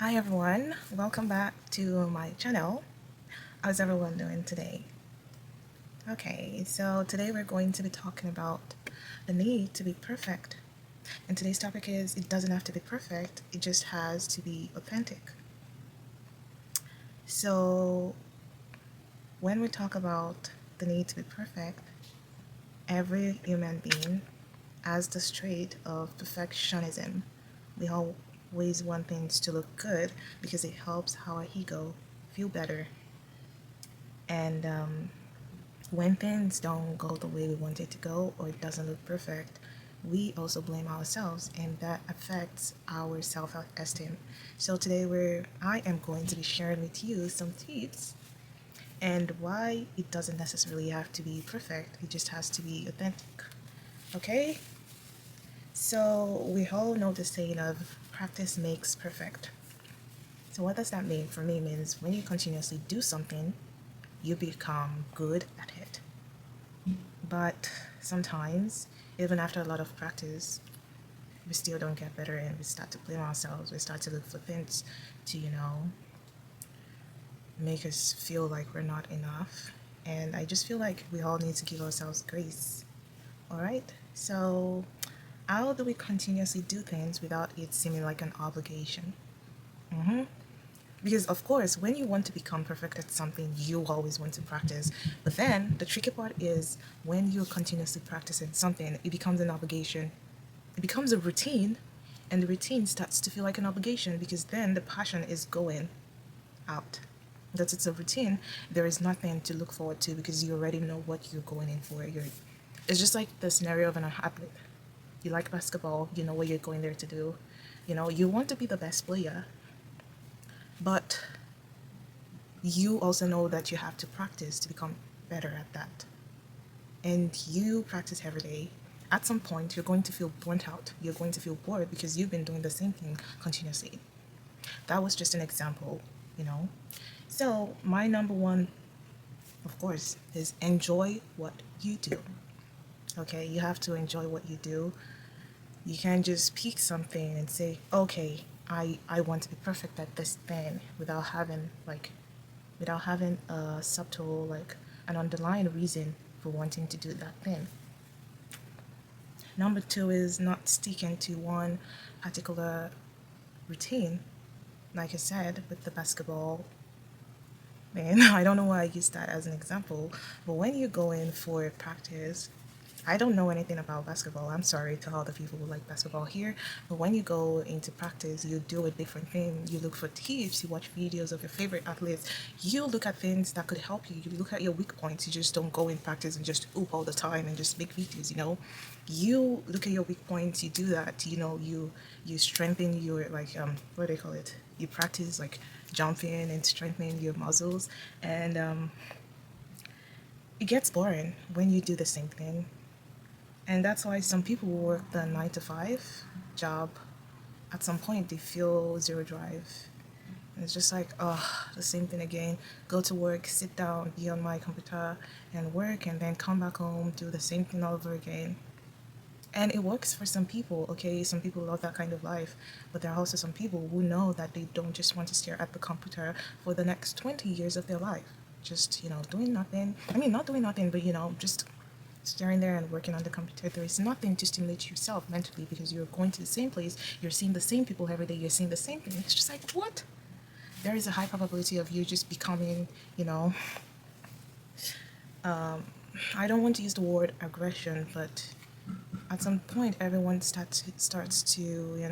Hi everyone, welcome back to my channel. How's everyone doing today? Okay, so today we're going to be talking about the need to be perfect. And today's topic is it doesn't have to be perfect, it just has to be authentic. So when we talk about the need to be perfect, every human being has the trait of perfectionism. We always want things to look good because it helps our ego feel better. And when things don't go the way we want it to go or it doesn't look perfect, we also blame ourselves and that affects our self-esteem. So today I am going to be sharing with you some tips and why it doesn't necessarily have to be perfect, it just has to be authentic. Okay? So we all know the saying of practice makes perfect. So what does that mean? For me, it means when you continuously do something, you become good at it. But sometimes, even after a lot of practice, we still don't get better and we start to blame ourselves. We start to look for things to, make us feel like we're not enough. And I just feel like we all need to give ourselves grace. All right? So, how do we continuously do things without it seeming like an obligation? Because, of course, when you want to become perfect at something, you always want to practice. But then the tricky part is when you're continuously practicing something, it becomes an obligation. It becomes a routine, and the routine starts to feel like an obligation because then the passion is going out. That it's a routine, there is nothing to look forward to because you already know what you're going in for. It's just like the scenario of an athlete. You like basketball, you know what you're going there to do. You want to be the best player, but you also know that you have to practice to become better at that. And you practice every day. At some point, you're going to feel burnt out. You're going to feel bored because you've been doing the same thing continuously. That was just an example. So, my number one, of course, is enjoy what you do. Okay, you have to enjoy what you do. You can't just pick something and say, okay, I want to be perfect at this thing without having a subtle, like an underlying reason for wanting to do that thing. Number two is not sticking to one particular routine. Like I said, with the basketball, man, I don't know why I used that as an example, but when you go in for practice, I don't know anything about basketball. I'm sorry to all the people who like basketball here, but when you go into practice, you do a different thing. You look for tips, you watch videos of your favorite athletes, you look at things that could help you. You look at your weak points. You just don't go in practice and just oop all the time and just make videos. You look at your weak points, you do that, you strengthen your what do they call it? You practice like jumping and strengthening your muscles and it gets boring when you do the same thing. And that's why some people who work the 9 to 5 job, at some point they feel zero drive. And it's just like, oh, the same thing again. Go to work, sit down, be on my computer and work, and then come back home, do the same thing all over again. And it works for some people, okay? Some people love that kind of life. But there are also some people who know that they don't just want to stare at the computer for the next 20 years of their life. Just, doing nothing. I mean, not doing nothing, but, just staring there and working on the computer. There is nothing to stimulate yourself mentally because you're going to the same place, you're seeing the same people every day, you're seeing the same thing. It's just like, what? There is a high probability of you just becoming, I don't want to use the word aggression, but at some point everyone starts to,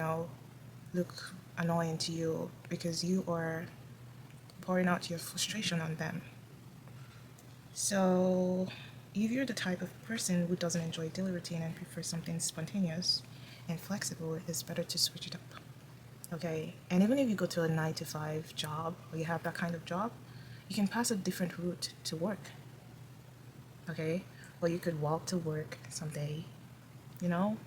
look annoying to you because you are pouring out your frustration on them. So, if you're the type of person who doesn't enjoy daily routine and prefer something spontaneous and flexible, it's better to switch it up. Okay, and even if you go to a 9 to 5 job or you have that kind of job, you can pass a different route to work. Okay, or you could walk to work someday. You know,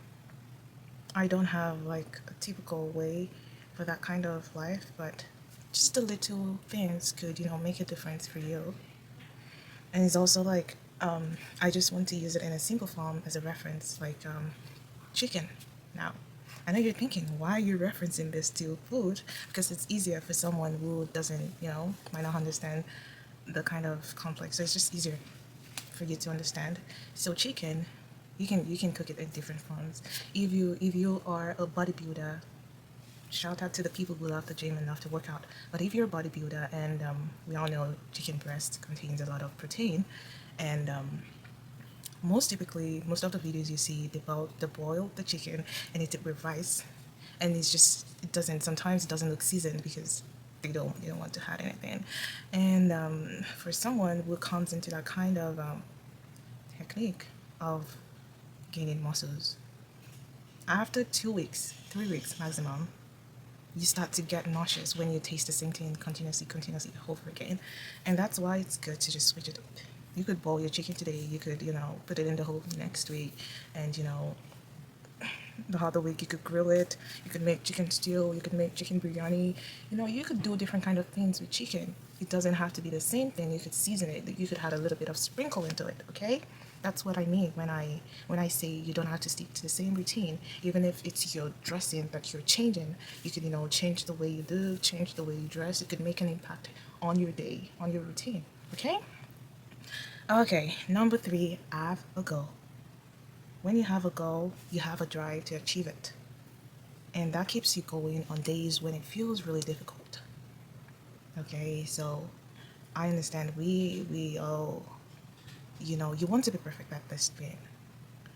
I don't have like a typical way for that kind of life, but just the little things could, make a difference for you. And it's also like I just want to use it in a simple form as a reference, like chicken now. I know you're thinking, why are you referencing this to food? Because it's easier for someone who doesn't, might not understand the kind of complex. So it's just easier for you to understand. So chicken, you can cook it in different forms. If you are a bodybuilder, shout out to the people who love the gym enough to work out. But if you're a bodybuilder, and we all know chicken breast contains a lot of protein, and most of the videos you see, they boil the chicken and eat it with rice, and it doesn't, sometimes it doesn't look seasoned because they don't want to add anything. And for someone who comes into that kind of technique of gaining muscles, after 2 weeks, 3 weeks maximum, you start to get nauseous when you taste the same thing continuously over again. And that's why it's good to just switch it up. You could boil your chicken today, you could, put it in the oven next week, and the other week you could grill it, you could make chicken stew, you could make chicken biryani. You could do different kind of things with chicken. It doesn't have to be the same thing. You could season it, you could add a little bit of sprinkle into it, okay? That's what I mean when I say you don't have to stick to the same routine. Even if it's your dressing that you're changing, you could, change the way you do, change the way you dress. It could make an impact on your day, on your routine, okay? Okay, number 3, have a goal. When you have a goal, you have a drive to achieve it. And that keeps you going on days when it feels really difficult. Okay, so I understand we all, you want to be perfect at this thing.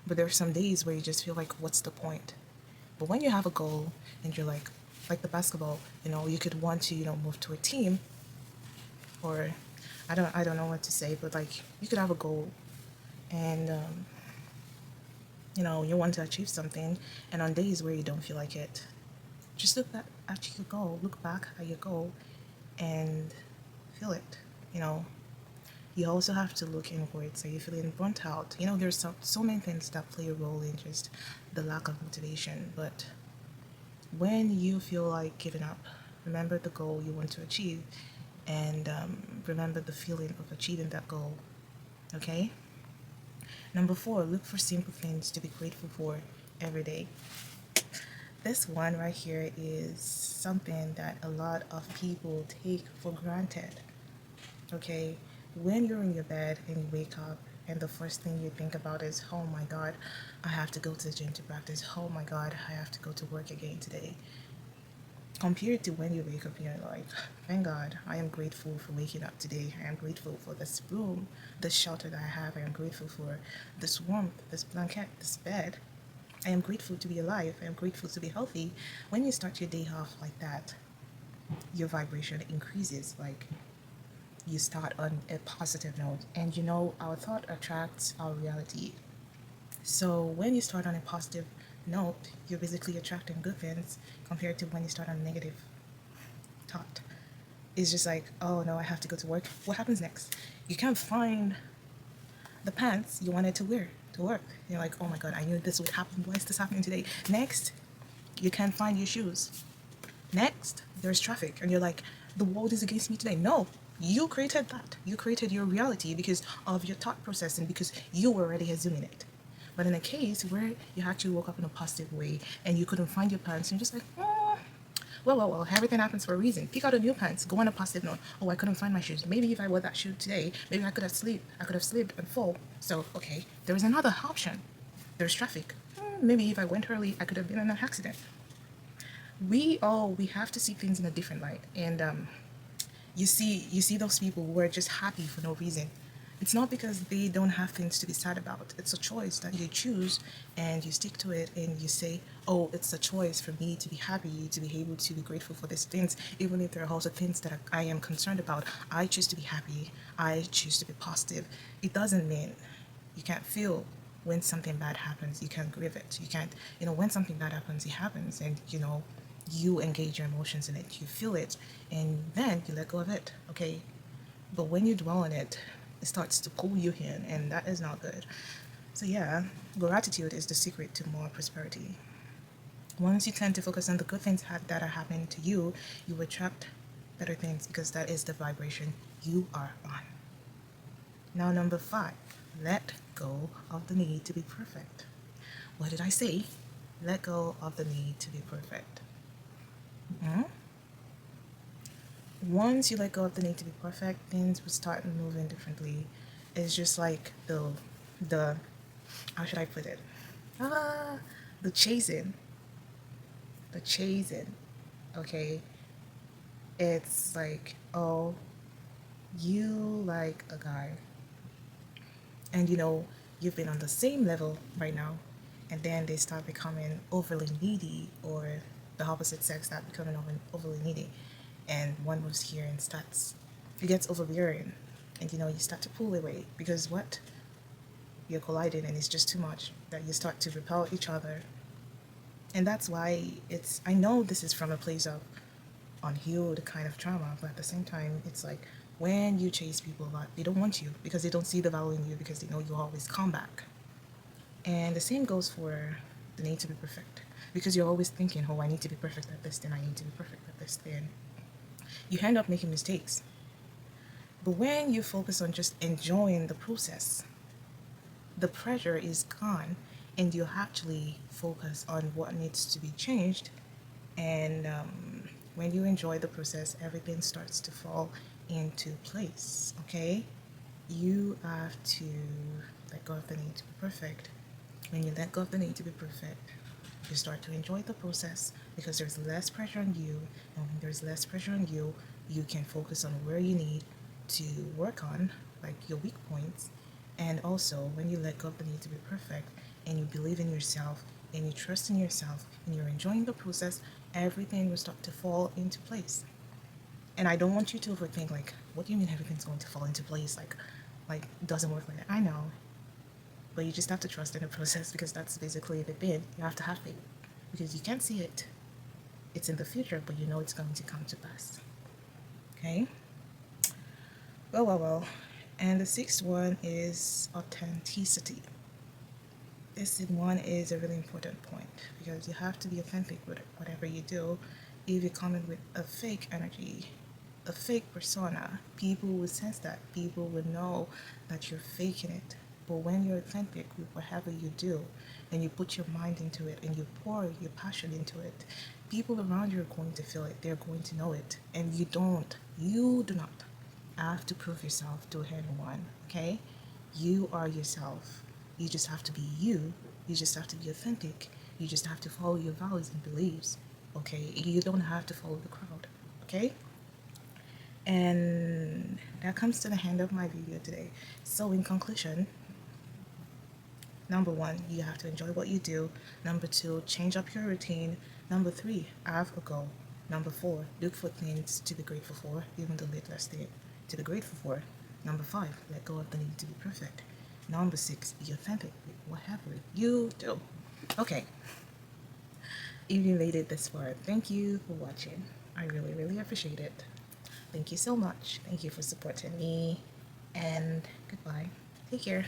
But there are some days where you just feel like, what's the point? But when you have a goal and you're like the basketball, you could want to, move to a team, or I don't know what to say, but like you could have a goal, and you want to achieve something, and on days where you don't feel like it, just at your goal, look back at your goal, and feel it. You know, you also have to look inwards. Are you feeling burnt out? There's so many things that play a role in just the lack of motivation. But when you feel like giving up, remember the goal you want to achieve, and remember the feeling of achieving that goal. Okay? Number 4, look for simple things to be grateful for every day. This one right here is something that a lot of people take for granted. Okay? When you're in your bed and you wake up, and the first thing you think about is, oh my God, I have to go to the gym to practice. Oh my God, I have to go to work again today. Compared to when you wake up, you're like, thank God, I am grateful for waking up today. I am grateful for this room, this shelter that I have. I am grateful for this warmth, this blanket, this bed. I am grateful to be alive. I am grateful to be healthy. When you start your day off like that, your vibration increases. Like, you start on a positive note. And our thought attracts our reality. So when you start on a positive note, you're basically attracting good things compared to when you start on a negative thought. It's just like, oh no, I have to go to work. What happens next? You can't find the pants you wanted to wear to work. You're like, oh my God, I knew this would happen. Why is this happening today? Next, you can't find your shoes. Next, there's traffic, and you're like, the world is against me today. No, you created that. You created your reality because of your thought processing, because you were already assuming it. But in a case where you actually woke up in a positive way and you couldn't find your pants, and you're just like, well, everything happens for a reason. Pick out a new pants, go on a positive note. Oh, I couldn't find my shoes. Maybe if I wore that shoe today, maybe I could have slipped and fall. So, okay, there is another option. There's traffic. Maybe if I went early, I could have been in an accident. We have to see things in a different light. And you see those people who are just happy for no reason. It's not because they don't have things to be sad about. It's a choice that you choose, and you stick to it, and you say, oh, it's a choice for me to be happy, to be able to be grateful for these things, even if there are also things that I am concerned about. I choose to be happy. I choose to be positive. It doesn't mean you can't feel when something bad happens. You can't grieve it. You can't, when something bad happens, it happens, and you engage your emotions in it, you feel it, and then you let go of it, okay? But when you dwell on it, it starts to pull you in, and that is not good. So yeah, gratitude is the secret to more prosperity. Once you tend to focus on the good things that are happening to you, you attract better things, because that is the vibration you are on. Now, number 5, let go of the need to be perfect. What did I say? let go of the need to be perfect. Mhm. Once you let go of the need to be perfect, things will start moving differently. It's just like the how should I put it? Ah, the chasing, the chasing. Okay, it's like, oh, you like a guy, and you've been on the same level right now, and then they start becoming overly needy, or the opposite sex start becoming overly needy, and one moves here and starts, it gets overbearing, and you start to pull away because what, you're colliding and it's just too much that you start to repel each other. And that's why I know this is from a place of unhealed kind of trauma, but at the same time, it's like when you chase people a lot, they don't want you because they don't see the value in you because they know you always come back. And the same goes for the need to be perfect, because you're always thinking, oh, I need to be perfect at this, then I need to be perfect at this, then you end up making mistakes. But when you focus on just enjoying the process, the pressure is gone, and you actually focus on what needs to be changed. And when you enjoy the process, everything starts to fall into place. Okay, you have to let go of the need to be perfect. When you let go of the need to be perfect, you start to enjoy the process because there's less pressure on you. And when there's less pressure on you, you can focus on where you need to work on, like your weak points. And also, when you let go of the need to be perfect and you believe in yourself and you trust in yourself and you're enjoying the process, everything will start to fall into place. And I don't want you to overthink, like, what do you mean everything's going to fall into place? Like it doesn't work like that. I know, but you just have to trust in the process because that's basically the thing. You have to have faith because you can't see it. It's in the future, but you know it's going to come to pass. Okay? Well. And the sixth one is authenticity. This one is a really important point because you have to be authentic with whatever you do. If you come in with a fake energy, a fake persona, people will sense that. People will know that you're faking it. But when you're authentic with whatever you do and you put your mind into it and you pour your passion into it, people around you are going to feel it. They're going to know it. And you do not have to prove yourself to anyone, okay? You are yourself. You just have to be you. You just have to be authentic. You just have to follow your values and beliefs, okay? You don't have to follow the crowd, okay? And that comes to the end of my video today. So in conclusion, number one, you have to enjoy what you do. Number two, change up your routine. Number three, have a goal. Number four, look for things to be grateful for, even the littlest thing to be grateful for. Number five, let go of the need to be perfect. Number six, be authentic with whatever you do. Okay, if you made it this far, thank you for watching. I really, really appreciate it. Thank you so much. Thank you for supporting me. And goodbye. Take care.